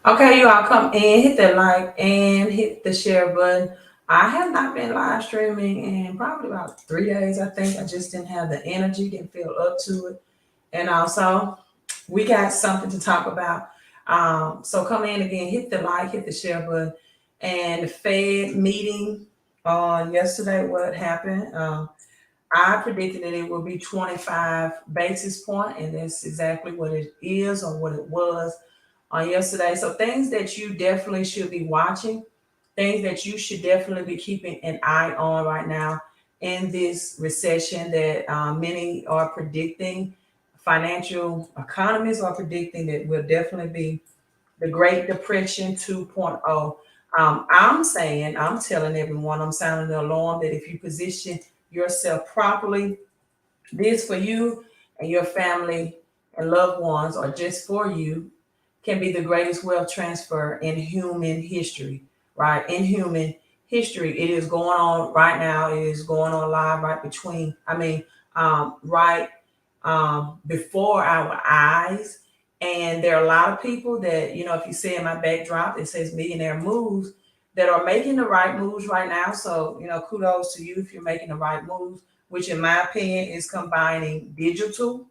Okay, you all come in, hit that like and hit the share button. I have not been live streaming in probably about 3 days, I think. I just didn't have the energy, didn't feel up to it. And also, we got something to talk about. So come in again, hit the like, hit the share button. And the Fed meeting on yesterday, what happened? I predicted that it would be 25 basis point, and that's exactly what it is or what it was on yesterday. So things that you definitely should be watching, things that you should definitely be keeping an eye on right now in this recession that many are predicting. Financial economists are predicting that will definitely be the Great Depression 2.0. I'm telling everyone, I'm sounding the alarm that if you position yourself properly, this for you and your family and loved ones, or just for you, can be the greatest wealth transfer in human history, right? In human history, it is going on right now. It is going on live right between, right before our eyes. And there are a lot of people that, if you see in my backdrop, it says millionaire moves that are making the right moves right now. So, kudos to you if you're making the right moves, which in my opinion is combining digital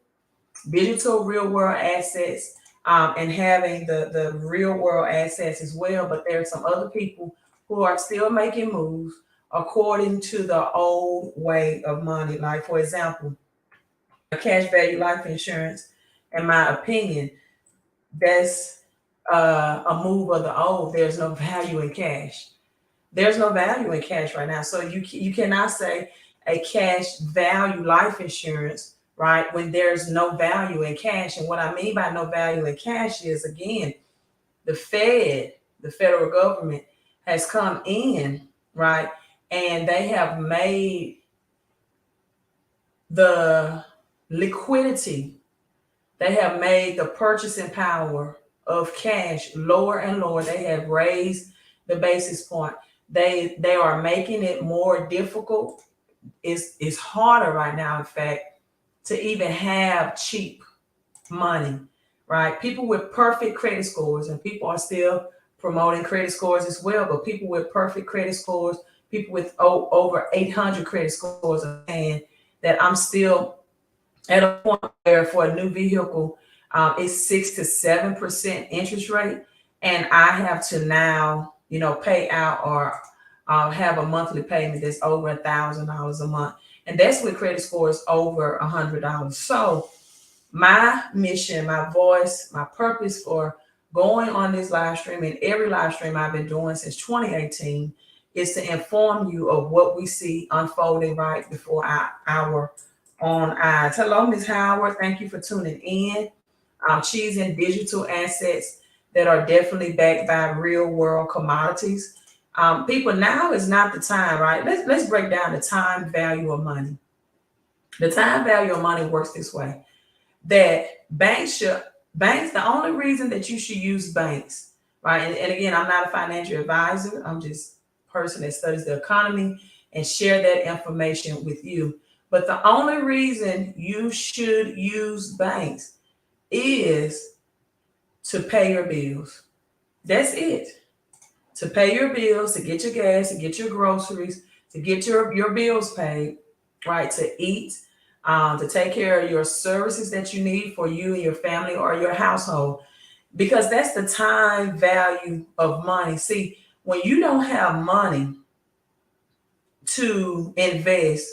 real world assets, and having the real world assets as well. But there are some other people who are still making moves according to the old way of money. Like, for example, cash value life insurance, in my opinion, that's a move of the old. There's no value in cash. There's no value in cash right now. So you cannot say a cash value life insurance, right, when there's no value in cash. And what I mean by no value in cash is, again, the Fed, the federal government, has come in, right, and they have made the liquidity, they have made the purchasing power of cash lower and lower. They have raised the basis point. They are making it more difficult. It's harder right now, in fact, to even have cheap money, right? People with perfect credit scores, and people are still promoting credit scores as well, but people with perfect credit scores, people with over 800 credit scores are saying that I'm still at a point where for a new vehicle, it's 6 to 7% interest rate, and I have to now, pay out or have a monthly payment that's over $1,000 a month, and that's with credit scores over $100. So my mission, my voice, my purpose for going on this live stream and every live stream I've been doing since 2018 is to inform you of what we see unfolding right before our own eyes. Hello, Ms. Howard. Thank you for tuning in. She's in digital assets that are definitely backed by real world commodities. People, now is not the time, right? Let's break down the time value of money. The time value of money works this way: that banks, the only reason that you should use banks, right? And again, I'm not a financial advisor. I'm just a person that studies the economy and share that information with you. But the only reason you should use banks is to pay your bills. That's it. To pay your bills, to get your gas, to get your groceries, to get your bills paid, right? To eat, to take care of your services that you need for you and your family or your household, because that's the time value of money. See, when you don't have money to invest,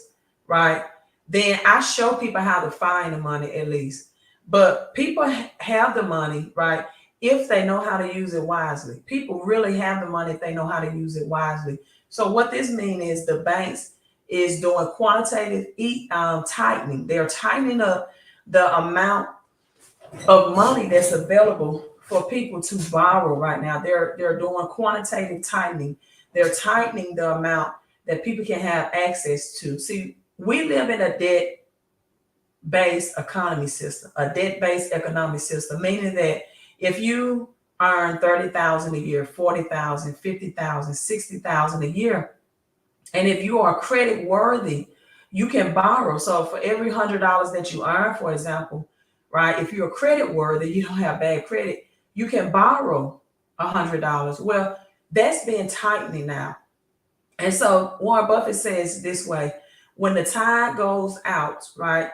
right, then I show people how to find the money at least. But people have the money, right, if they know how to use it wisely. People really have the money if they know how to use it wisely. So what this means is the banks is doing quantitative tightening. They're tightening up the amount of money that's available for people to borrow right now. They're doing quantitative tightening. They're tightening the amount that people can have access to. See, we live in a debt-based economy system, a debt-based economic system, meaning that if you earn 30,000 a year, 40,000, 50,000, 60,000 a year, and if you are credit worthy, you can borrow. So for every $100 that you earn, for example, right, if you're credit worthy, you don't have bad credit, you can borrow $100. Well, that's been tightening now. And so Warren Buffett says this way, when the tide goes out, right?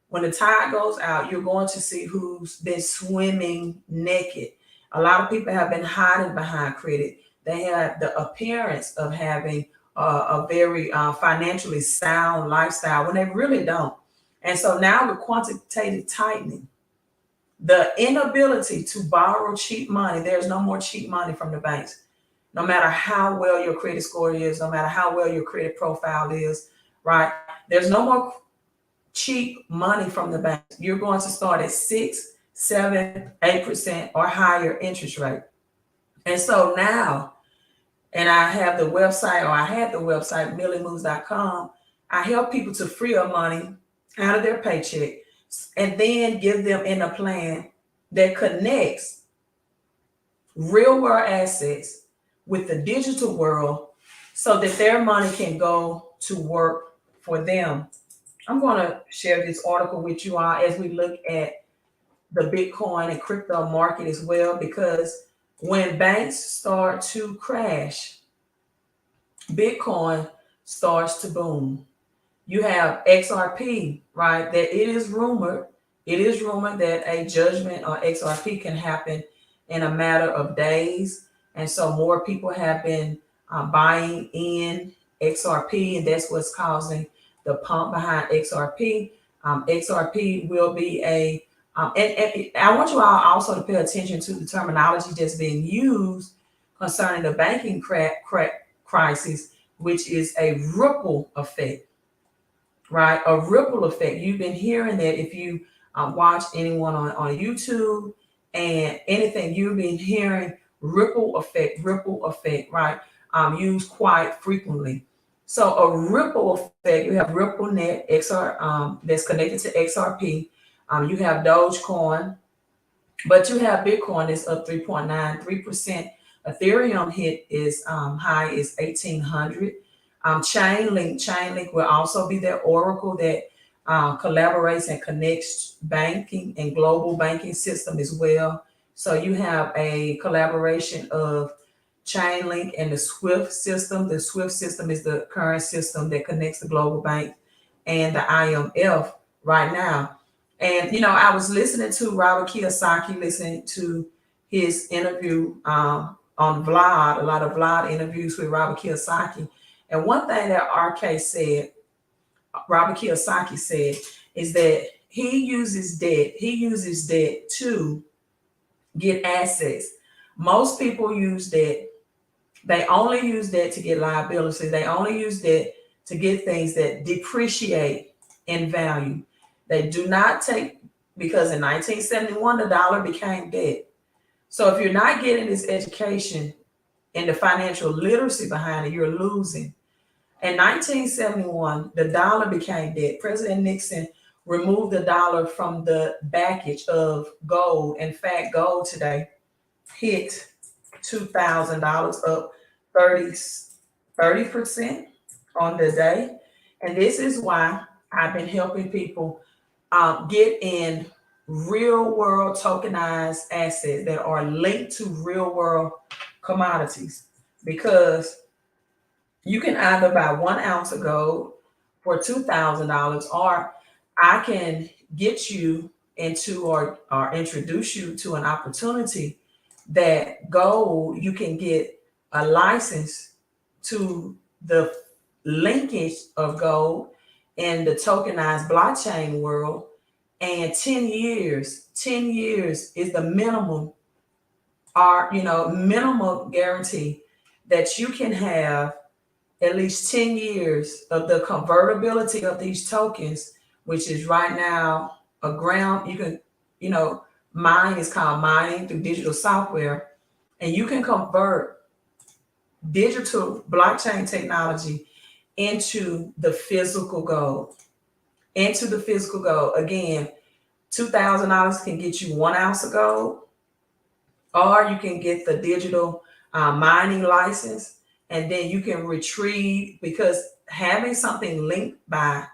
When the tide goes out, you're going to see who's been swimming naked. A lot of people have been hiding behind credit. They have the appearance of having a very financially sound lifestyle when they really don't. And so now with quantitative tightening, the inability to borrow cheap money, there's no more cheap money from the banks. No matter how well your credit score is, no matter how well your credit profile is, right? There's no more cheap money from the banks. You're going to start at 6, 7, 8% or higher interest rate. And so now, and I have the website, or I had the website, milliemoves.com. I help people to free up money out of their paycheck and then give them in a plan that connects real world assets with the digital world so that their money can go to work for them. I'm going to share this article with you all as we look at the Bitcoin and crypto market as well, because when banks start to crash, Bitcoin starts to boom. You have XRP, right? That it is rumored that a judgment on XRP can happen in a matter of days. And so more people have been buying in XRP, and that's what's causing the pump behind XRP. XRP will be and I want you all also to pay attention to the terminology that's being used concerning the banking crisis, which is a ripple effect, right? A ripple effect. You've been hearing that if you watch anyone on YouTube and anything, you've been hearing ripple effect, right? Used quite frequently. So a ripple effect, you have Ripple Net XR that's connected to XRP. You have Dogecoin, but you have Bitcoin that's up 3.93%. Ethereum hit is high is 1,800. Chainlink will also be that oracle that collaborates and connects banking and global banking system as well. So you have a collaboration of Chainlink and the SWIFT system. The SWIFT system is the current system that connects the global bank and the IMF right now. And I was listening to Robert Kiyosaki, listening to his interview on Vlad, a lot of Vlad interviews with Robert Kiyosaki. And one thing that Robert Kiyosaki said, is that he uses debt to get assets. Most people use debt. They only use debt to get liabilities. They only use debt to get things that depreciate in value. They do not take, because in 1971, the dollar became debt. So if you're not getting this education and the financial literacy behind it, you're losing. In 1971, the dollar became debt. President Nixon removed the dollar from the baggage of gold. In fact, gold today hit $2,000, up 30% on the day. And this is why I've been helping people get in real world tokenized assets that are linked to real world commodities, because you can either buy 1 ounce of gold for $2,000, or I can get you into or introduce you to an opportunity that gold, you can get a license to the linkage of gold in the tokenized blockchain world. And 10 years is the minimum guarantee that you can have at least 10 years of the convertibility of these tokens, which is right now a gram. You can, mine is called mining through digital software, and you can convert digital blockchain technology into the physical gold. Again, $2,000 can get you 1 ounce of gold, or you can get the digital mining license, and then you can retrieve, because having something linked by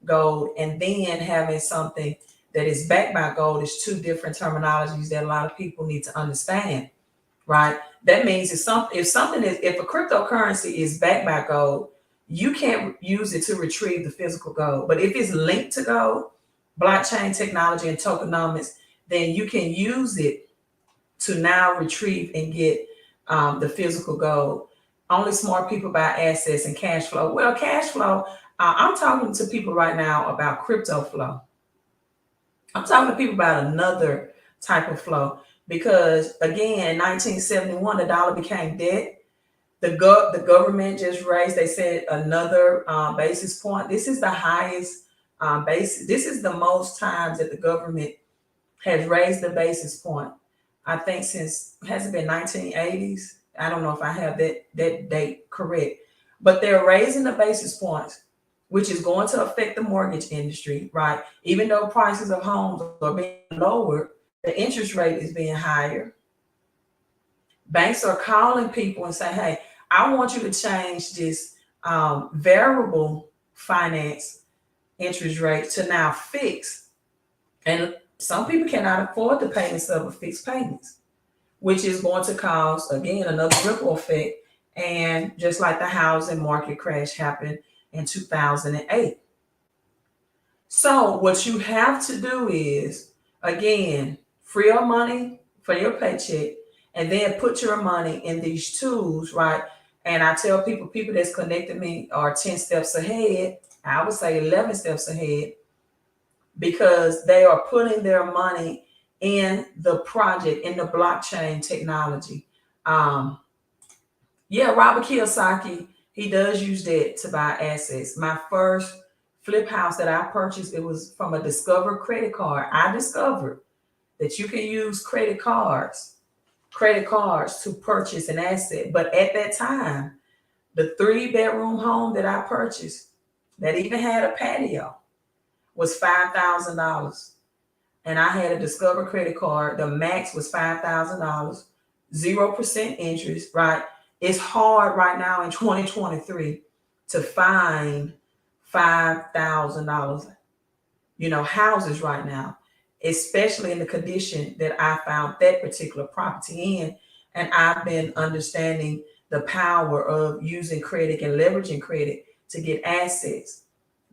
gold and then having something that is backed by gold is two different terminologies that a lot of people need to understand, right? That means if a cryptocurrency is backed by gold, you can't use it to retrieve the physical gold. But if it's linked to gold, blockchain technology and tokenomics, then you can use it to now retrieve and get the physical gold. Only smart people buy assets and cash flow. Well, cash flow, I'm talking to people right now about crypto flow. I'm talking to people about another type of flow because, again, in 1971, the dollar became debt. The government just raised, they said, another basis point. This is the highest basis. This is the most times that the government has raised the basis point. I think since, has it been 1980s? I don't know if I have that date correct, but they're raising the basis points, which is going to affect the mortgage industry, right? Even though prices of homes are being lowered, the interest rate is being higher. Banks are calling people and saying, hey, I want you to change this variable finance interest rate to now fixed. And some people cannot afford the payments of a fixed payments, which is going to cause, again, another ripple effect. And just like the housing market crash happened in 2008. So what you have to do is, again, free up money for your paycheck and then put your money in these tools, right? And I tell people that's connected me are 10 steps ahead. I would say 11 steps ahead because they are putting their money in the project, in the blockchain technology. Robert Kiyosaki, he does use that to buy assets. My first flip house that I purchased, it was from a Discover credit card. I discovered that you can use credit cards to purchase an asset. But at that time, the 3-bedroom home that I purchased that even had a patio was $5,000. And I had a Discover credit card. The max was $5,000, 0% interest, right? It's hard right now in 2023 to find $5,000, houses right now, especially in the condition that I found that particular property in. And I've been understanding the power of using credit and leveraging credit to get assets.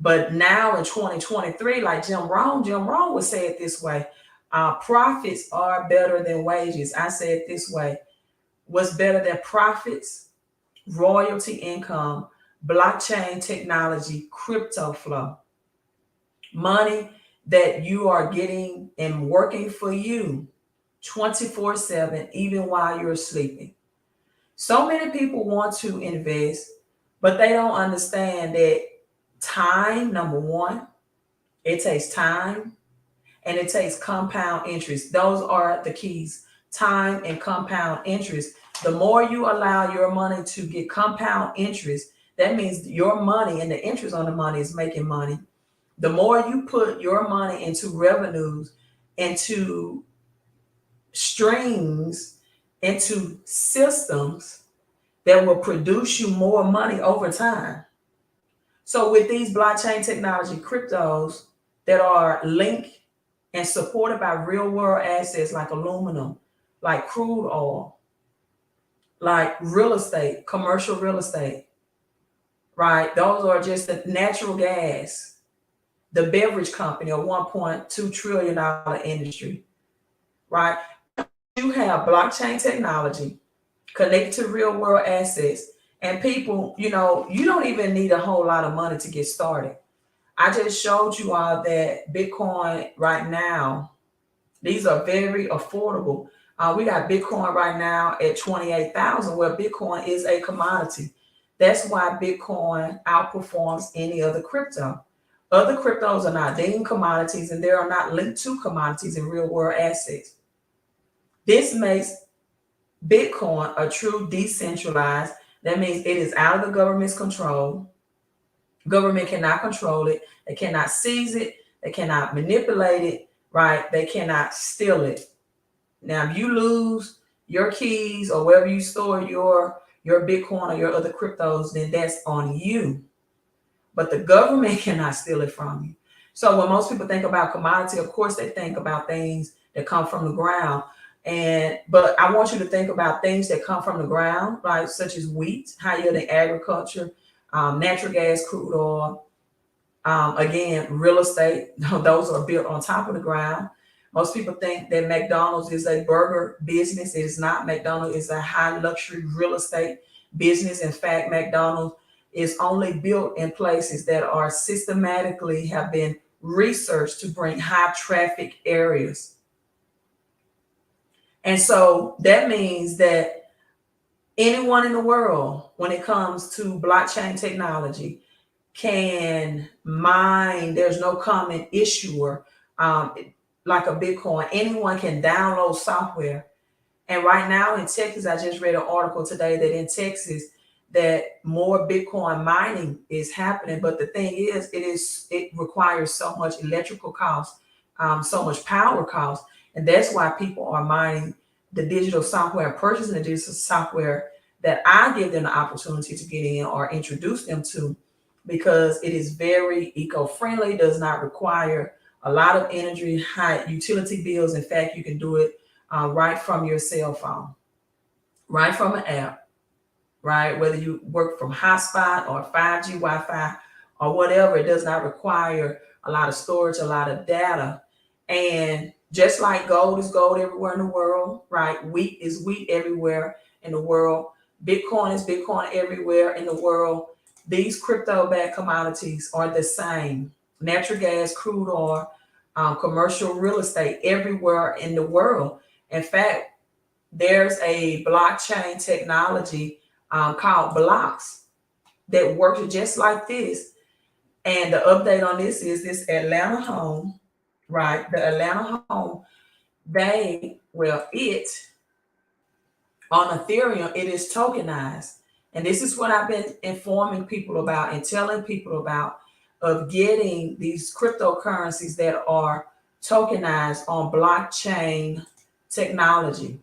But now in 2023, like Jim Rohn would say it this way, profits are better than wages. I say it this way, what's better than profits? Royalty income, blockchain technology, crypto flow. Money that you are getting and working for you 24/7, even while you're sleeping. So many people want to invest, but they don't understand that time, number one, it takes time and it takes compound interest. Those are the keys, time and compound interest. The more you allow your money to get compound interest, that means your money and the interest on the money is making money. The more you put your money into revenues, into streams, into systems that will produce you more money over time. So with these blockchain technology cryptos that are linked and supported by real world assets like aluminum, like crude oil, like real estate, commercial real estate, right? Those are just the natural gas, the beverage company, a $1.2 trillion industry, right? You have blockchain technology connected to real world assets, and people, you don't even need a whole lot of money to get started. I just showed you all that Bitcoin right now, these are very affordable. We got Bitcoin right now at 28,000, where Bitcoin is a commodity. That's why Bitcoin outperforms any other crypto. Other cryptos are not deemed commodities and they are not linked to commodities and real world assets. This makes Bitcoin a true decentralized. That means it is out of the government's control. Government cannot control it. They cannot seize it. They cannot manipulate it, right? They cannot steal it. Now, if you lose your keys or wherever you store your Bitcoin or your other cryptos, then that's on you. But the government cannot steal it from you. So when most people think about commodity, of course, they think about things that come from the ground. But I want you to think about things that come from the ground, like such as wheat, high yielding agriculture, natural gas, crude oil, again, real estate. Those are built on top of the ground. Most people think that McDonald's is a burger business. It is not. McDonald's is a high luxury real estate business. In fact, McDonald's is only built in places that are systematically have been researched to bring high traffic areas. And so that means that anyone in the world, when it comes to blockchain technology, can mine. There's no common issuer, um, like a Bitcoin. Anyone can download software. And right now in Texas, I just read an article today that in Texas, that more Bitcoin mining is happening. But the thing is, it requires so much electrical cost, so much power cost, and that's why people are mining the digital software, purchasing the digital software that I give them the opportunity to get in or introduce them to, because it is very eco-friendly, does not require a lot of energy, high utility bills. In fact, you can do it right from your cell phone, right from an app, right? Whether you work from hotspot or 5G Wi-Fi or whatever, it does not require a lot of storage, a lot of data. And just like gold is gold everywhere in the world, right? Wheat is wheat everywhere in the world. Bitcoin is Bitcoin everywhere in the world. These crypto-backed commodities are the same. Natural gas, crude oil, commercial real estate everywhere in the world. In fact, there's a blockchain technology called blocks that works just like this. And the update on this is this Atlanta home, right? The Atlanta home, it on Ethereum, it is tokenized. And this is what I've been informing people about and telling people about, of getting these cryptocurrencies that are tokenized on blockchain technology.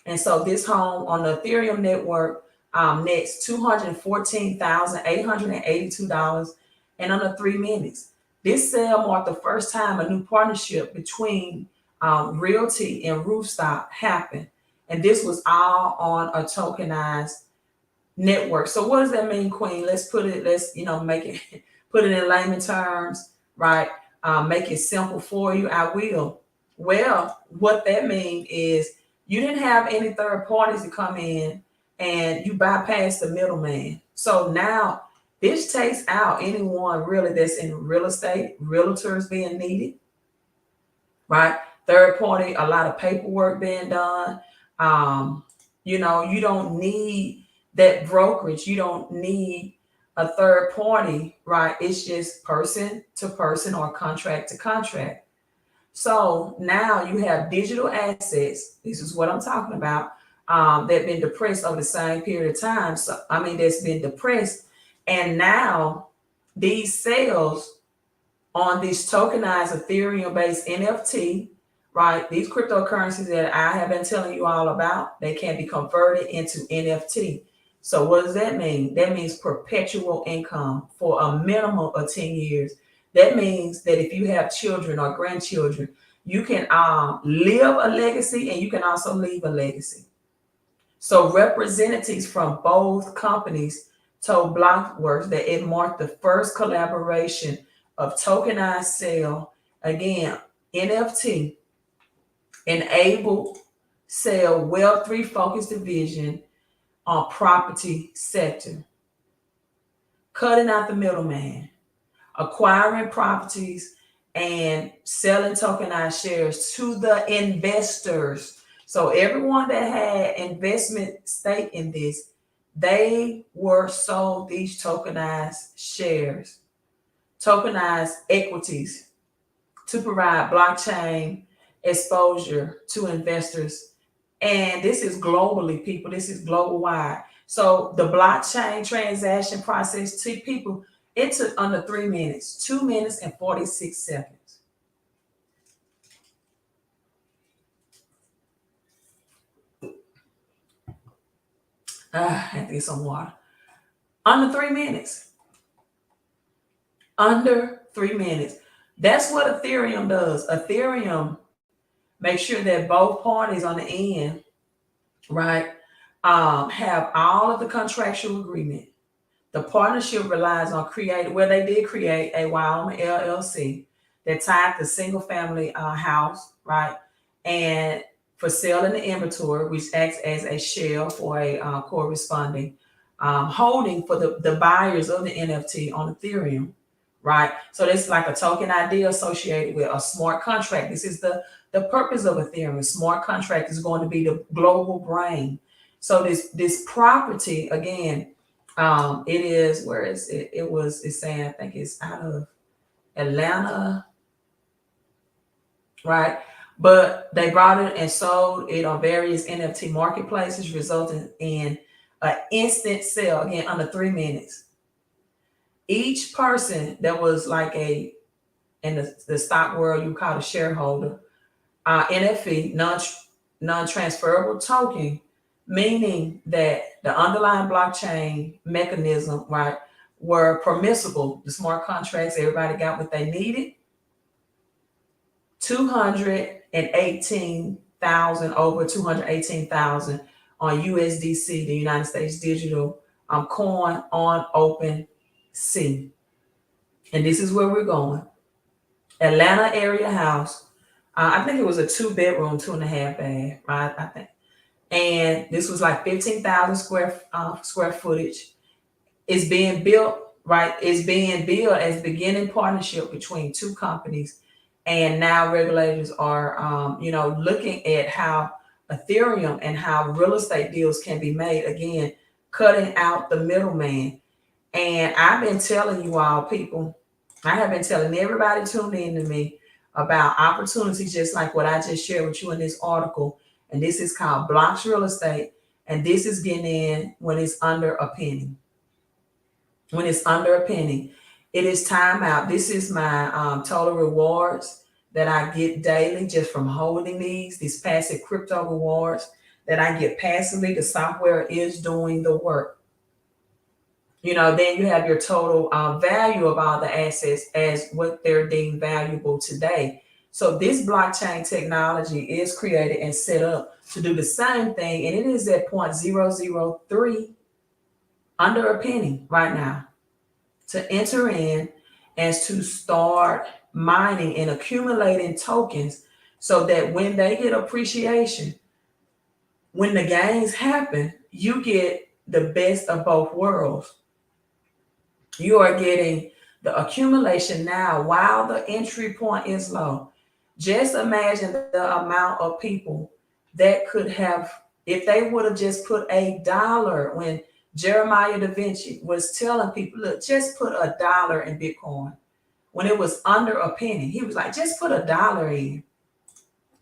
And so this home on the Ethereum network nets $214,882 in under 3 minutes. This sale marked the first time a new partnership between Realty and Rooftop happened. And this was all on a tokenized network. So what does that mean, Queen? Make it, put it in layman terms, right? Make it simple for you. I will. Well, what that means is you didn't have any third parties to come in and you bypass the middleman. So now this takes out anyone really that's in real estate, realtors being needed, right? Third party, a lot of paperwork being done. You don't need that brokerage. You don't need a third party, right? It's just person to person or contract to contract. So now you have digital assets. This is what I'm talking about. That have been depressed over the same period of time. So that's been depressed, and now these sales on these tokenized Ethereum-based NFT, right? These cryptocurrencies that I have been telling you all about, they can be converted into NFT. So what does that mean? That means perpetual income for a minimum of 10 years. That means that if you have children or grandchildren, you can live a legacy and you can also leave a legacy. So representatives from both companies told Blockworks that it marked the first collaboration of tokenized sale, again, NFT, enabled sale Web3 focused division on property sector, cutting out the middleman, acquiring properties and selling tokenized shares to the investors. So everyone that had investment stake in this, they were sold these tokenized shares, tokenized equities to provide blockchain exposure to investors. And this is globally, people. This is global wide. So the blockchain transaction process to people, it took under 3 minutes, 2 minutes and 46 seconds. I have to get some water. Under 3 minutes. Under 3 minutes. That's what Ethereum does. Ethereum make sure that both parties on the end, right, have all of the contractual agreement. The partnership relies on creating, well, they did create a Wyoming LLC that tied the single family house, right? And for sale in the inventory, which acts as a shell for a corresponding holding for the buyers of the NFT on Ethereum, right? So this is like a token ID associated with a smart contract. This is the purpose of Ethereum. A smart contract is going to be the global brain. So this property again, it is, where is it? It's saying, I think it's out of Atlanta, right? But they brought it and sold it on various NFT marketplaces, resulting in an instant sale, again, under 3 minutes. Each person that was like in the stock world, you call a shareholder, NFE, non-transferable token, meaning that the underlying blockchain mechanism, right, were permissible. The smart contracts, everybody got what they needed. 218,000, over 218,000 on USDC, the United States Digital Coin, on OpenSea. And this is where we're going. Atlanta area house. I think it was a 2-bedroom, 2.5 bath, right? I think. And this was like 15,000 square footage. It's being built, right? It's being built as beginning partnership between two companies. And now regulators are, looking at how Ethereum and how real estate deals can be made, again, cutting out the middleman. And I've been telling you all, people, I have been telling everybody tuned in to me about opportunities just like what I just shared with you in this article. And this is called Blocks Real Estate. And this is getting in when it's under a penny. When it's under a penny, it is time out. This is my total rewards that I get daily just from holding these passive crypto rewards that I get passively. The software is doing the work. Then you have your total value of all the assets as what they're deemed valuable today. So this blockchain technology is created and set up to do the same thing. And it is at 0.003 under a penny right now to enter in and to start mining and accumulating tokens so that when they get appreciation, when the gains happen, you get the best of both worlds. You are getting the accumulation now while the entry point is low. Just imagine the amount of people that could have, if they would have just put $1, when Jeremiah da Vinci was telling people, look, just put $1 in Bitcoin. When it was under a penny, he was like, just put $1 in.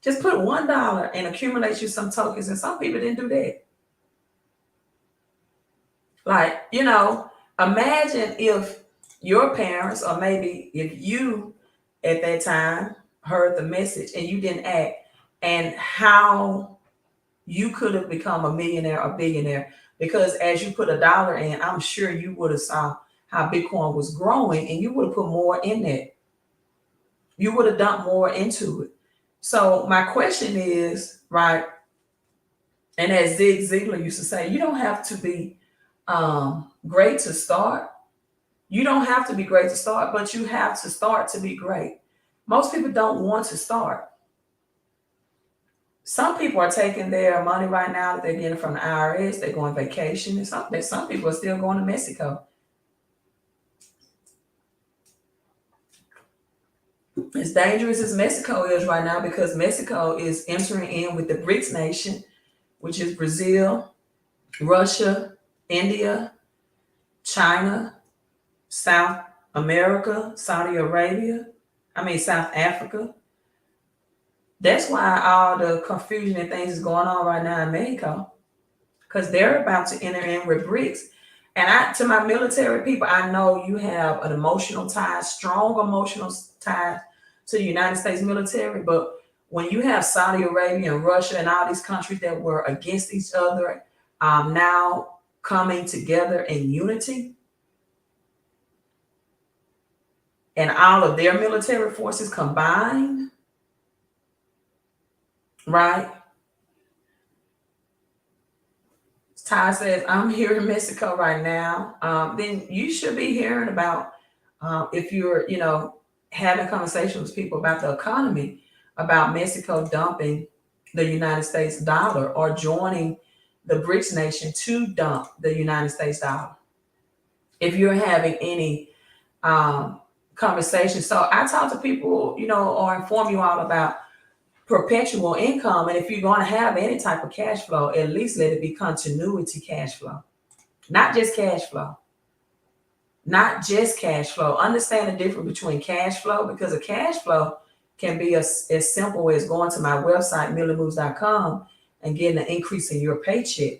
Just put $1 and accumulate you some tokens. And some people didn't do that. Like, imagine if your parents, or maybe if you at that time heard the message and you didn't act, and how you could have become a millionaire or billionaire. Because as you put $1 in, I'm sure you would have saw how Bitcoin was growing and you would have put more in that. You would have dumped more into it. So my question is, right, and as Zig Ziglar used to say, you don't have to be great to start. You don't have to be great to start, but you have to start to be great. Most people don't want to start. Some people are taking their money right now that they're getting from the IRS. They're going vacation. And some people are still going to Mexico. As dangerous as Mexico is right now, because Mexico is entering in with the BRICS nation, which is Brazil, Russia, India, China, South America, South Africa. That's why all the confusion and things is going on right now in Mexico, because they're about to enter in with BRICS. And to my military people, I know you have an emotional tie, strong emotional tie to the United States military. But when you have Saudi Arabia and Russia and all these countries that were against each other now coming together in unity, and all of their military forces combined, right? Ty says, I'm here in Mexico right now. Then you should be hearing about if you're, having conversations with people about the economy, about Mexico dumping the United States dollar or joining the BRICS nation to dump the United States dollar. If you're having any um, conversations. So I talk to people, or inform you all about perpetual income. And if you're going to have any type of cash flow, at least let it be continuity cash flow, not just cash flow. Not just cash flow. Understand the difference between cash flow, because a cash flow can be as simple as going to my website, millermoves.com, and getting an increase in your paycheck.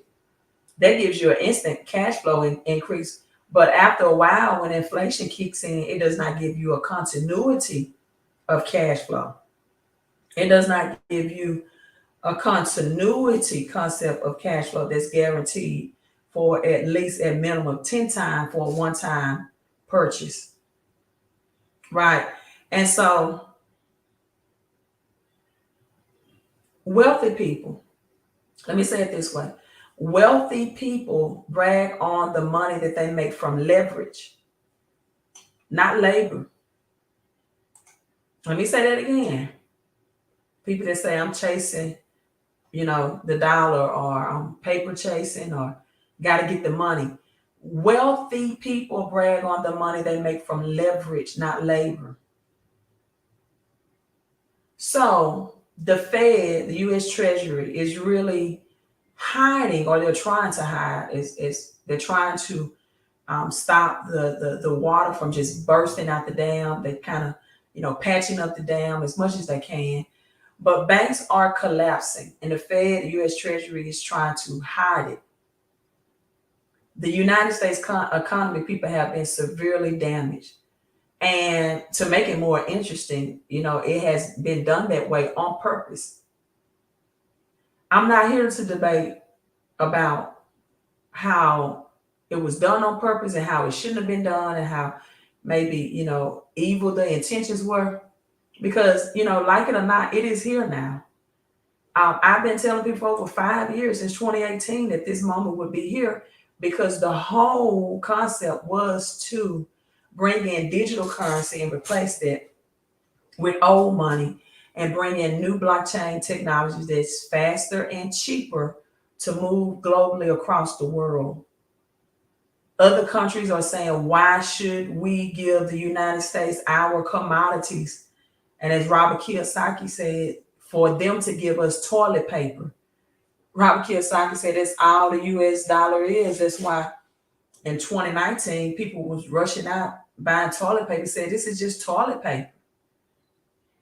That gives you an instant cash flow increase. But after a while, when inflation kicks in, it does not give you a continuity of cash flow. It does not give you a continuity concept of cash flow that's guaranteed for at least at minimum 10 times for a one-time purchase. Right. And so wealthy people, let me say it this way. Wealthy people brag on the money that they make from leverage, not labor. Let me say that again. People that say I'm chasing, the dollar, or I'm paper chasing, or got to get the money. Wealthy people brag on the money they make from leverage, not labor. So the Fed, the U.S. Treasury, is really hiding, or they're trying to hide. Is they're trying to stop the water from just bursting out the dam. They kind of patching up the dam as much as they can. But banks are collapsing, and the Fed, the U.S. Treasury, is trying to hide it. The United States economy, people, have been severely damaged. And to make it more interesting, it has been done that way on purpose. I'm not here to debate about how it was done on purpose and how it shouldn't have been done, and how maybe, evil the intentions were. Because, like it or not, it is here now. I've been telling people for over 5 years, since 2018, that this moment would be here, because the whole concept was to bring in digital currency and replace that with old money, and bring in new blockchain technologies that's faster and cheaper to move globally across the world. Other countries are saying, why should we give the United States our commodities? And as Robert Kiyosaki said, for them to give us toilet paper. Robert Kiyosaki said that's all the US dollar is. That's why in 2019, people was rushing out buying toilet paper, said this is just toilet paper.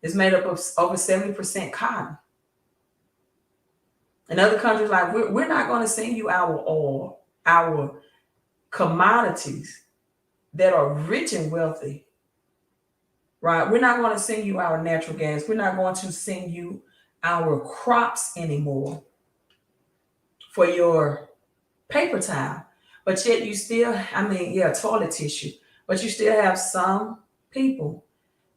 It's made up of over 70% cotton. In other countries, like, we're not going to send you our oil, our commodities that are rich and wealthy, right? We're not going to send you our natural gas. We're not going to send you our crops anymore for your paper towel. But yet you still, toilet tissue. But you still have some people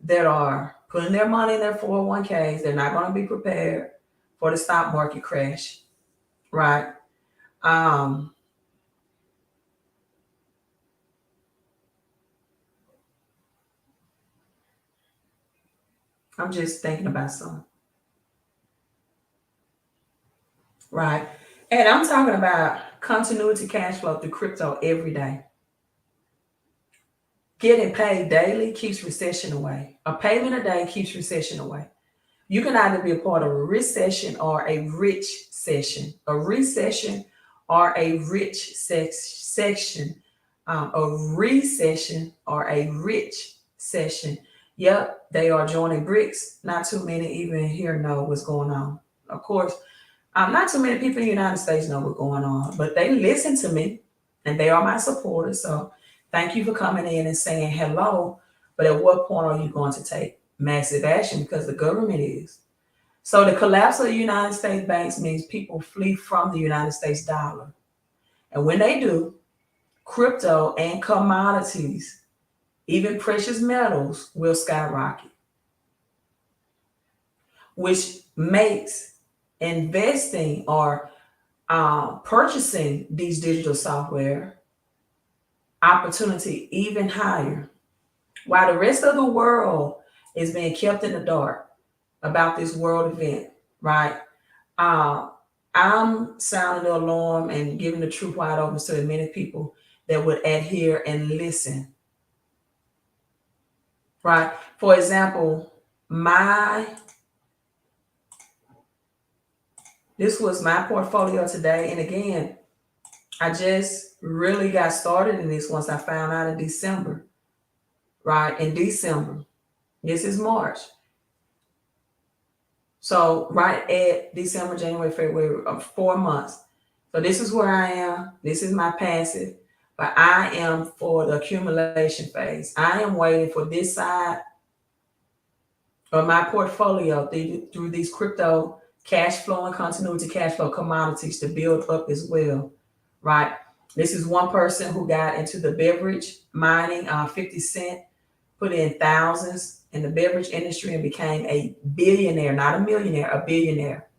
that are putting their money in their 401ks. They're not going to be prepared for the stock market crash, right? I'm just thinking about some, right? And I'm talking about continuity cash flow through crypto every day. Getting paid daily keeps recession away. A payment a day keeps recession away. You can either be a part of a recession or a rich session. A recession or a rich section. A recession or a rich session. Yep, they are joining BRICS. Not too many even here know what's going on. Of course, not too many people in the United States know what's going on, but they listen to me and they are my supporters. So thank you for coming in and saying hello. But at what point are you going to take massive action? Because the government is. So the collapse of the United States banks means people flee from the United States dollar. And when they do, crypto and commodities, even precious metals, will skyrocket, which makes investing or purchasing these digital software opportunity even higher, while the rest of the world is being kept in the dark about this world event, right? Uh, I'm sounding the alarm and giving the truth wide open to the many people that would adhere and listen, right? For example, my this was my portfolio today, and again, I just really got started in this once I found out in December, right? In December, this is March. So right at December, January, February, 4 months. So this is where I am. This is my passive, but I am for the accumulation phase. I am waiting for this side of my portfolio through these crypto cash flow and continuity cash flow commodities to build up as well, right? This is one person who got into the beverage mining, 50 Cent put in thousands in the beverage industry and became a billionaire, not a millionaire, a billionaire.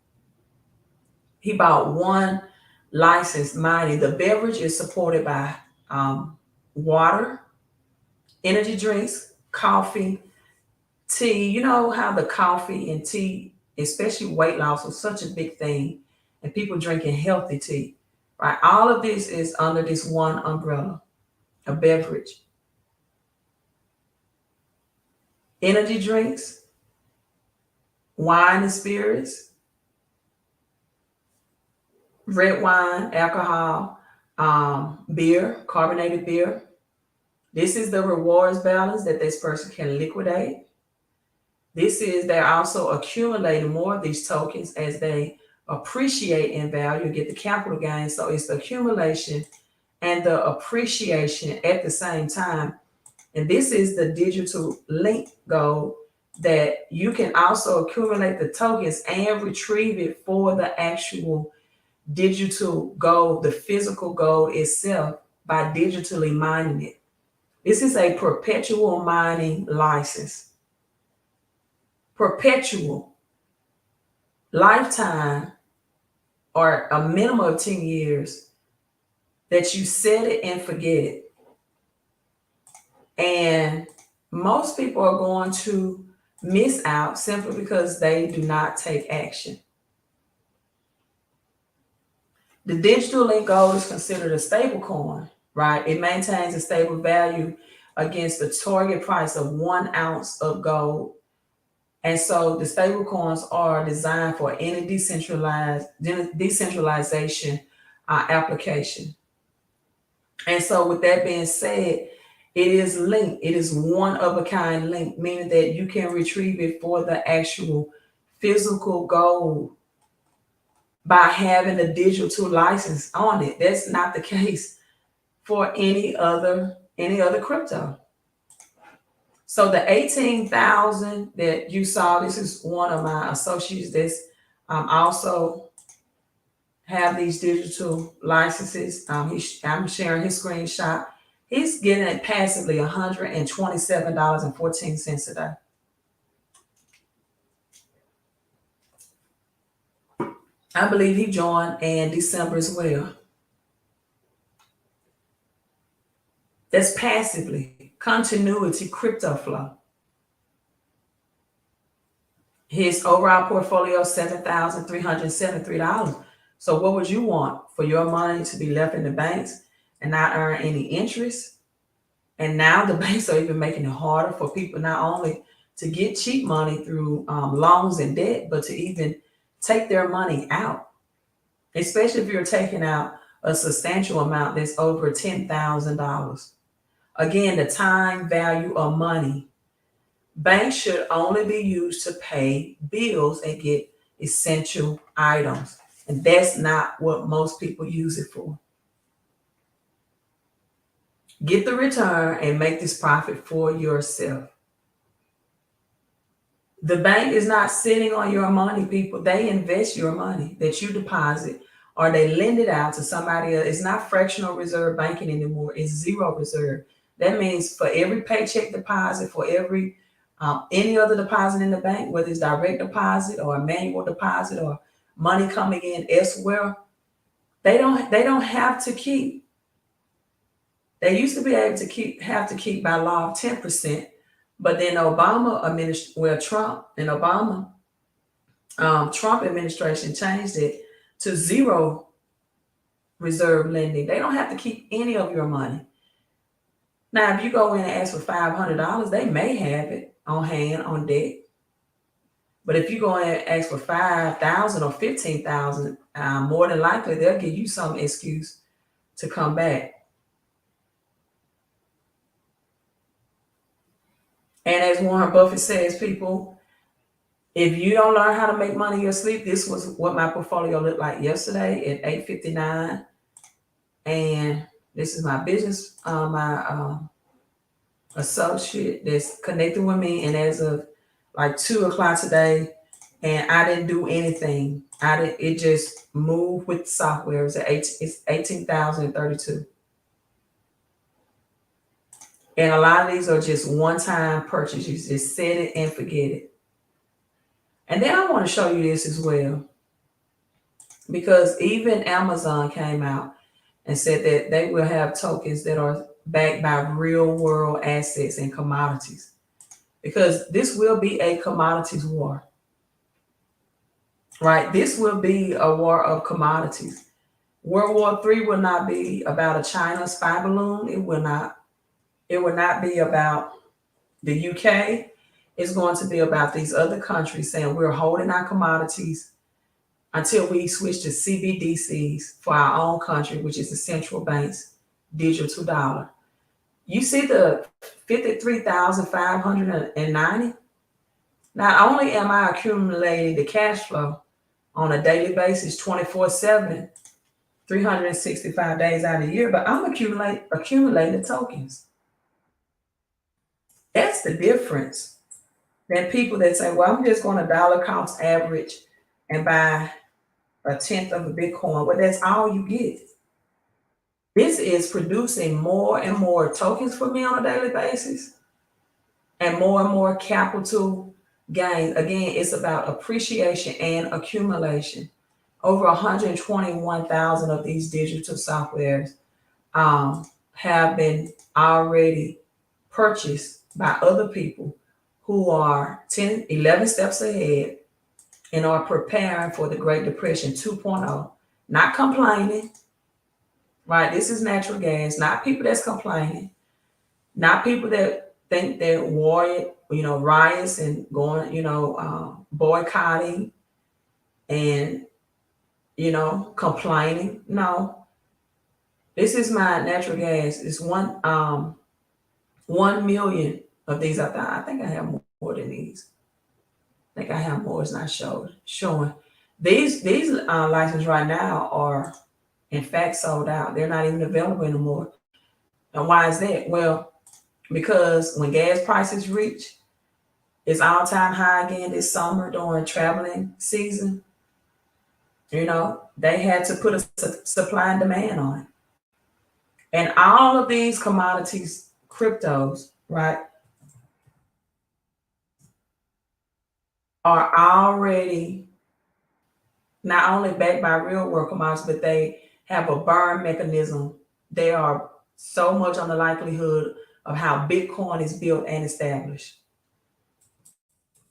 He bought one licensed mining. The beverage is supported by water, energy drinks, coffee, tea. You know how the coffee and tea, especially weight loss, was such a big thing, and people drinking healthy tea, right? All of this is under this one umbrella, a beverage. Energy drinks, wine and spirits, red wine, alcohol, beer, carbonated beer. This is the rewards balance that this person can liquidate. This is they're also accumulating more of these tokens as they appreciate in value, get the capital gain. So it's the accumulation and the appreciation at the same time. And this is the digital link gold that you can also accumulate the tokens and retrieve it for the actual digital gold, the physical gold itself, by digitally mining it. This is a perpetual mining license. Perpetual, lifetime, or a minimum of 10 years that you set it and forget it. And most people are going to miss out simply because they do not take action. The digital link gold is considered a stable coin, right? It maintains a stable value against the target price of 1 ounce of gold. And so the stable coins are designed for any decentralization application. And so with that being said, it is linked. It is one of a kind link, meaning that you can retrieve it for the actual physical gold by having a digital license on it. That's not the case for any other crypto. So the 18,000 that you saw, this is one of my associates that's also have these digital licenses. I'm sharing his screenshot. He's getting it passively $127.14 a day. I believe he joined in December as well. That's passively, continuity, crypto flow. His overall portfolio is $7,373. So what would you want for your money to be left in the banks and not earn any interest? And now the banks are even making it harder for people not only to get cheap money through loans and debt, but to even take their money out, especially if you're taking out a substantial amount that's over $10,000. Again, the time value of money. Banks should only be used to pay bills and get essential items. And that's not what most people use it for. Get the return and make this profit for yourself. The bank is not sitting on your money, people. They invest your money that you deposit or they lend it out to somebody else. It's not fractional reserve banking anymore. It's zero reserve. That means for every paycheck deposit, for every any other deposit in the bank, whether it's direct deposit or a manual deposit or money coming in elsewhere. They don't have to keep. They used to be able to keep by law 10%, but then Trump administration changed it to zero reserve lending. They don't have to keep any of your money. Now, if you go in and ask for $500, they may have it on hand on deck. But if you go in and ask for 5,000 or 15,000, more than likely they'll give you some excuse to come back. And as Warren Buffett says, people, if you don't learn how to make money in your sleep, this was what my portfolio looked like yesterday at 8:59. And this is my business, my associate that's connected with me. And as of like 2 o'clock today, and I didn't do anything. It just moved with the software. It's 18,032. And a lot of these are just one-time purchases. Just set it and forget it. And then I want to show you this as well, because even Amazon came out and said that they will have tokens that are backed by real world assets and commodities, because this will be a commodities war, right? This will be a war of commodities. World War III will not be about a China spy balloon. It will not. It will not be about the UK. It's going to be about these other countries saying we're holding our commodities until we switch to CBDCs for our own country, which is the central bank's digital dollar. You see the 53,590? Not only am I accumulating the cash flow on a daily basis, 24/7, 365 days out of the year, but I'm accumulating tokens. That's the difference than people that say, well, I'm just going to dollar cost average and buy a tenth of a Bitcoin. Well, that's all you get. This is producing more and more tokens for me on a daily basis and more capital gains. Again, it's about appreciation and accumulation. Over 121,000 of these digital softwares have been already purchased by other people who are 10, 11 steps ahead and are preparing for the Great Depression 2.0. Not complaining, right? This is natural gas, not people that's complaining, not people that think that riots and going, boycotting and, complaining. No, this is my natural gas. It's 1 million of these. I think I have more than these. I think I have more. It's not showing. These licenses right now are in fact sold out. They're not even available anymore. And why is that? Well, because when gas prices reach its all-time high again this summer during traveling season, they had to put a supply and demand on it. And all of these commodities, cryptos, right, are already not only backed by real world commodities, but they have a burn mechanism. They are so much on the likelihood of how Bitcoin is built and established.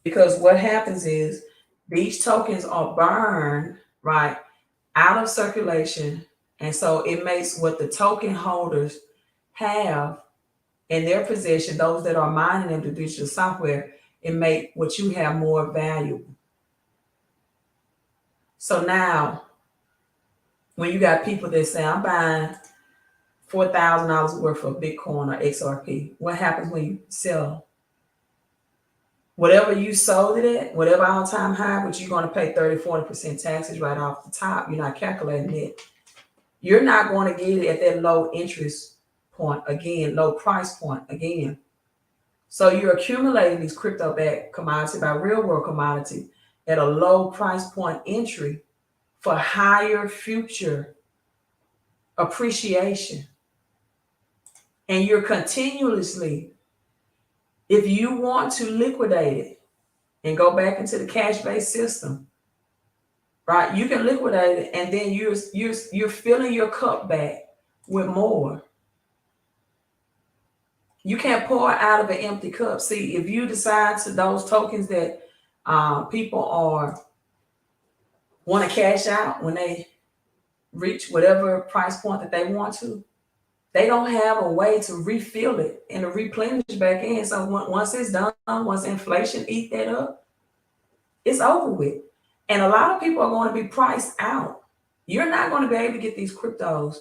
Because what happens is these tokens are burned, right, out of circulation. And so it makes what the token holders have in their possession, those that are mining them, the digital software, it make what you have more valuable. So now, when you got people that say, I'm buying $4,000 worth of Bitcoin or XRP, what happens when you sell? Whatever you sold it at, whatever all-time high, which you're going to pay 30-40% taxes right off the top, you're not calculating it. You're not going to get it at that low interest point again, low price point again. So you're accumulating these crypto-backed commodities by real-world commodity at a low price point entry for higher future appreciation. And you're continuously, if you want to liquidate it and go back into the cash-based system, right? You can liquidate it, and then you're filling your cup back with more. You can't pour out of an empty cup. See, if you decide to those tokens that people are want to cash out when they reach whatever price point that they want to, they don't have a way to refill it and to replenish back in. So once it's done, once inflation eat that up, it's over with. And a lot of people are going to be priced out. You're not going to be able to get these cryptos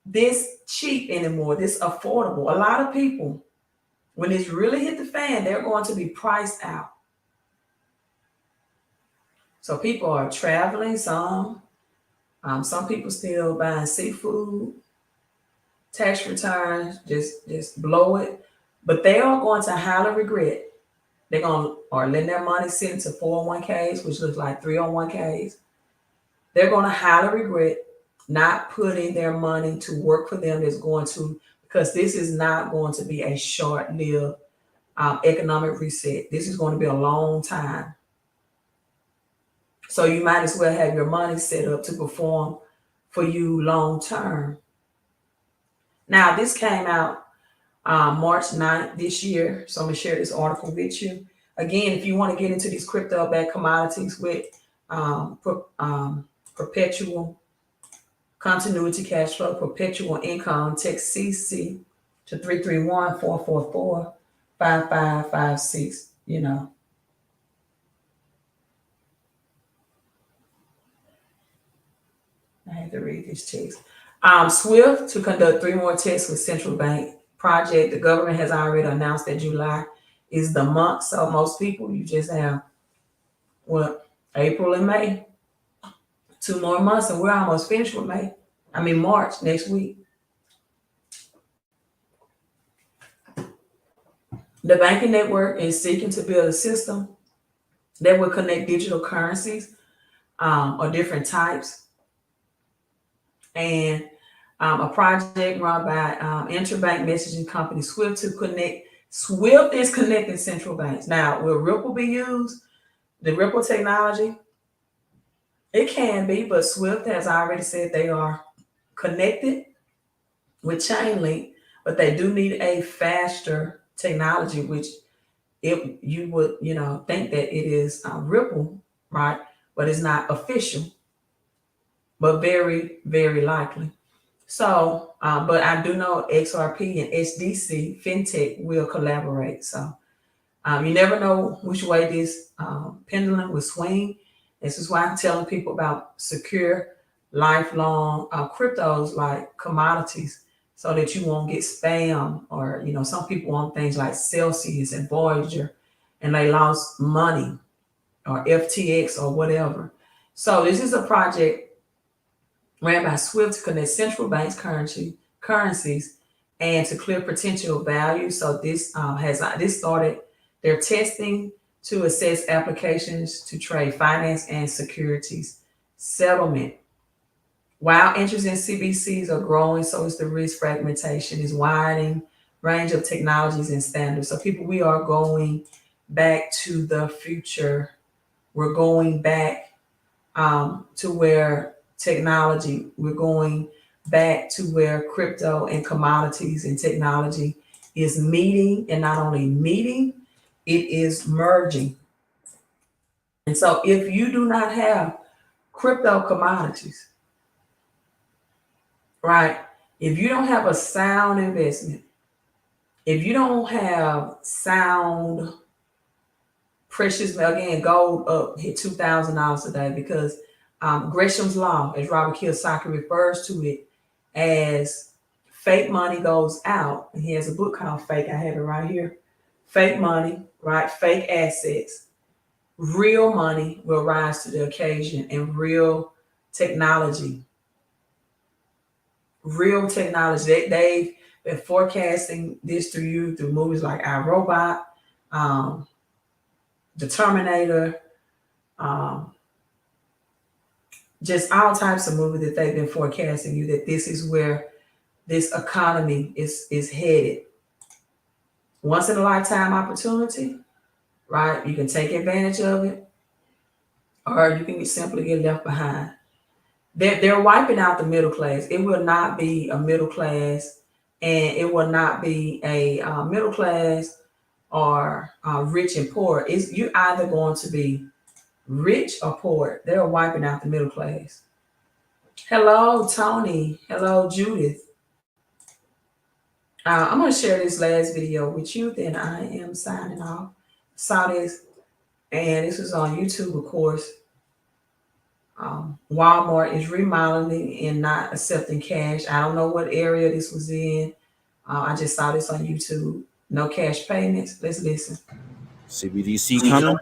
this cheap anymore, this affordable. A lot of people, when it's really hit the fan, they're going to be priced out. So people are traveling, some people still buying seafood, tax returns, just blow it. But they are going to highly regret. They're going to or letting their money sit into 401ks, which looks like 301ks. They're going to highly regret not putting their money to work for them that's going to, because this is not going to be a short-lived economic reset. This is going to be a long time. So you might as well have your money set up to perform for you long term. Now, this came out March 9th this year. So I'm going to share this article with you. Again, if you want to get into these crypto-backed commodities with perpetual continuity cash flow, perpetual income, text CC to 331-444-5556, I had to read this text. SWIFT to conduct 3 more tests with central bank project. The government has already announced that July is the month. So most people, you just have, April and May. 2 more months and we're almost finished with March next week. The banking network is seeking to build a system that will connect digital currencies or different types, and a project run by interbank messaging company SWIFT to connect. SWIFT is connecting central banks. Now, will Ripple be used? The Ripple technology? It can be, but SWIFT has already said they are connected with Chainlink, but they do need a faster technology, which you would think that it is Ripple, right? But it's not official, but very, very likely. So, but I do know XRP and SDC FinTech will collaborate. So you never know which way this pendulum will swing. This is why I'm telling people about secure, lifelong cryptos like commodities, so that you won't get spam, or some people want things like Celsius and Voyager and they lost money, or FTX or whatever. So this is a project ran by SWIFT to connect central banks currencies and to clear potential value. So this started their testing to assess applications to trade finance and securities settlement. While interest in CBCs are growing, so is the risk fragmentation is widening range of technologies and standards. So people, we are going back to the future. We're going back to where we're going back to where crypto and commodities and technology is meeting, and not only meeting, it is merging. And so if you do not have crypto commodities, right? If you don't have a sound investment, if you don't have sound precious, again, gold up hit $2,000 a day, because Gresham's law, as Robert Kiyosaki refers to it, as fake money goes out. And he has a book called Fake. I have it right here. Fake money, right? Fake assets. Real money will rise to the occasion, and real technology. They've been forecasting this through movies like I, Robot, The Terminator, just all types of movies that they've been forecasting you that this is where this economy is headed. Once in a lifetime opportunity, right? You can take advantage of it, or you can simply get left behind. They're wiping out the middle class. It will not be a middle class, and it will not be a middle class or rich and poor. It's you either going to be rich or poor. They're wiping out the middle class. Hello, Tony. Hello, Judith. I'm going to share this last video with you. Then I am signing off. Saw this, and this is on YouTube, of course. Walmart is remodeling and not accepting cash. I don't know what area this was in. I just saw this on YouTube. No cash payments. Let's listen. CBDC coming.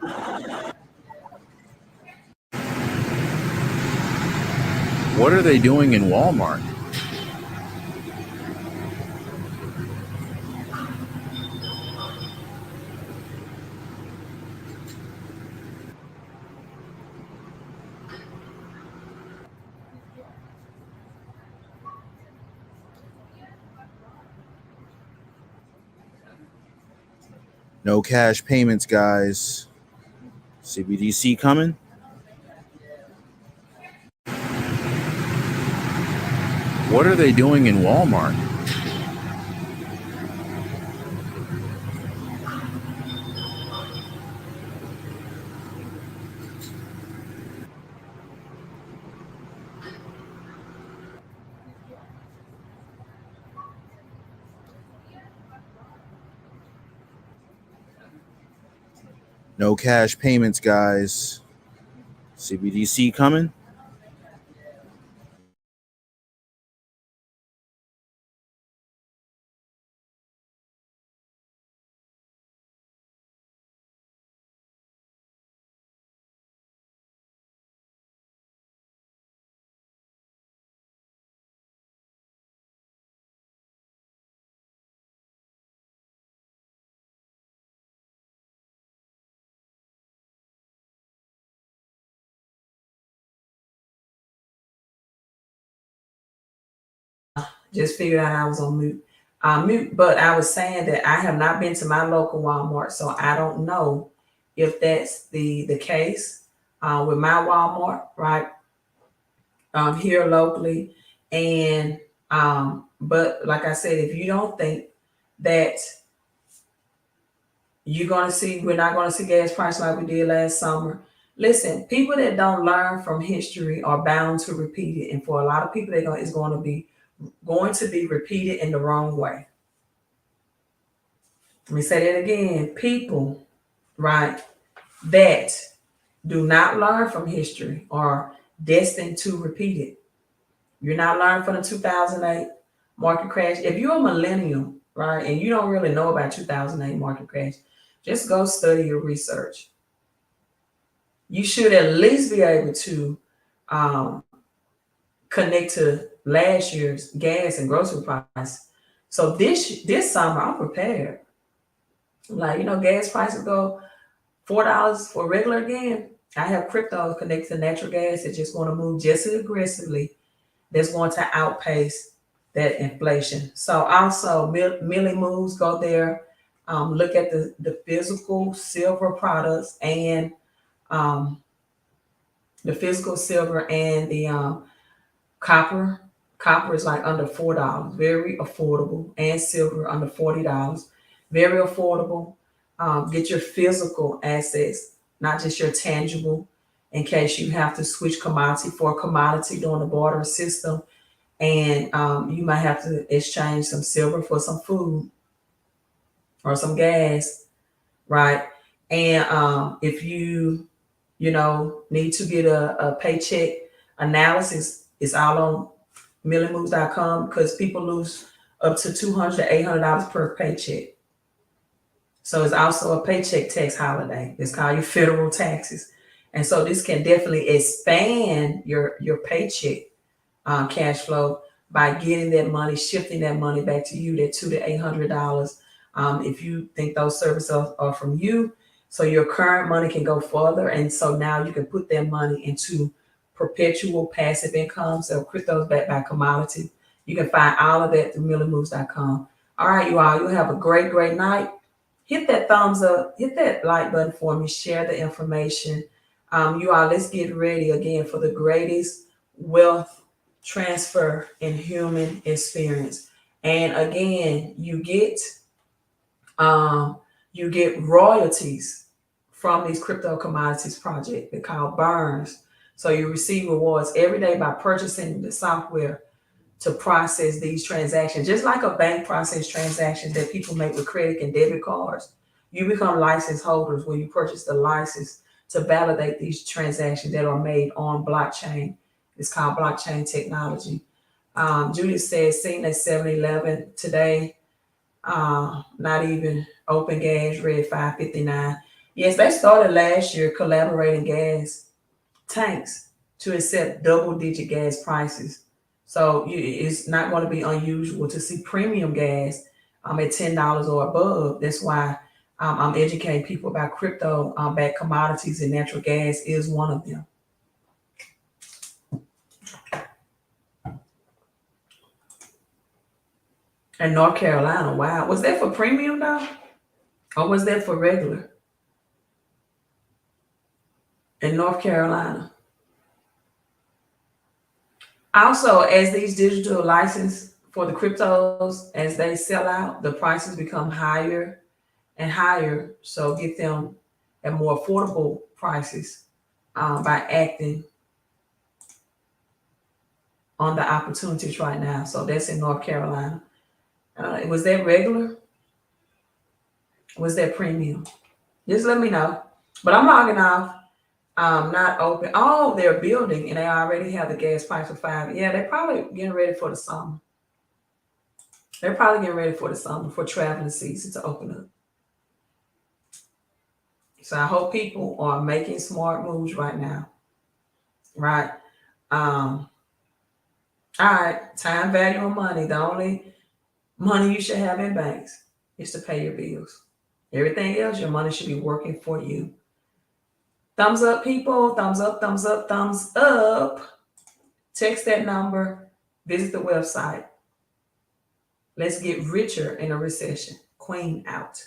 What are they doing in Walmart? No cash payments, guys. CBDC coming. What are they doing in Walmart? No cash payments, guys. CBDC coming. Just figured out I was on mute. But I was saying that I have not been to my local Walmart, so I don't know if that's the case with my Walmart, right? Here locally. And but like I said, if you don't think that we're not gonna see gas prices like we did last summer. Listen, people that don't learn from history are bound to repeat it. And for a lot of people, it's going to be repeated in the wrong way. Let me say that again. People, right, that do not learn from history are destined to repeat it. You're not learning from the 2008 market crash. If you're a millennial, right, and you don't really know about 2008 market crash, just go study your research. You should at least be able to connect to last year's gas and grocery price. So this summer, I'm prepared. Like, gas prices go $4 for regular again. I have crypto connected to natural gas that just want to move just as aggressively. That's going to outpace that inflation. So also, Millie Moves, go there. Look at the physical silver products and the physical silver and the copper. Copper is like under $4, very affordable, and silver under $40, very affordable. Get your physical assets, not just your tangible, in case you have to switch commodity for commodity during the barter system, and you might have to exchange some silver for some food or some gas, right? And if need to get a paycheck analysis, it's all on millimoves.com because people lose up to $200 to $800 per paycheck. So it's also a paycheck tax holiday. It's called your federal taxes. And so this can definitely expand your paycheck cash flow by getting that money, shifting that money back to you, that $200 to $800. If you think those services are from you, so your current money can go further. And so now you can put that money into perpetual passive income. So crypto's backed by commodity. You can find all of that through millimoves.com. All right, you all, you have a great, great night. Hit that thumbs up, hit that like button for me, share the information. You all, let's get ready again for the greatest wealth transfer in human experience. And again, um, you get royalties from these crypto commodities project. They're called burns. So you receive rewards every day by purchasing the software to process these transactions, just like a bank process transactions that people make with credit and debit cards. You become license holders when you purchase the license to validate these transactions that are made on blockchain. It's called blockchain technology. Judith says, seen at 7-Eleven today, not even open gas, red 559. Yes, they started last year collaborating gas tanks to accept double-digit gas prices. So it's not going to be unusual to see premium gas at $10 or above. That's why I'm educating people about crypto, back commodities, and natural gas is one of them. And North Carolina, wow, was that for premium though, or was that for regular? In North Carolina. Also, as these digital licenses for the cryptos, as they sell out, the prices become higher and higher. So get them at more affordable prices by acting on the opportunities right now. So that's in North Carolina. Was that regular? Was that premium? Just let me know. But I'm logging off. Not open. Oh, they're building and they already have the gas price for 5. Yeah, they're probably getting ready for the summer. They're probably getting ready for the summer for traveling season to open up. So I hope people are making smart moves right now. Right. All right. Time value of money. The only money you should have in banks is to pay your bills. Everything else, your money should be working for you. Thumbs up, people. Thumbs up, thumbs up, thumbs up. Text that number. Visit the website. Let's get richer in a recession. Queen out.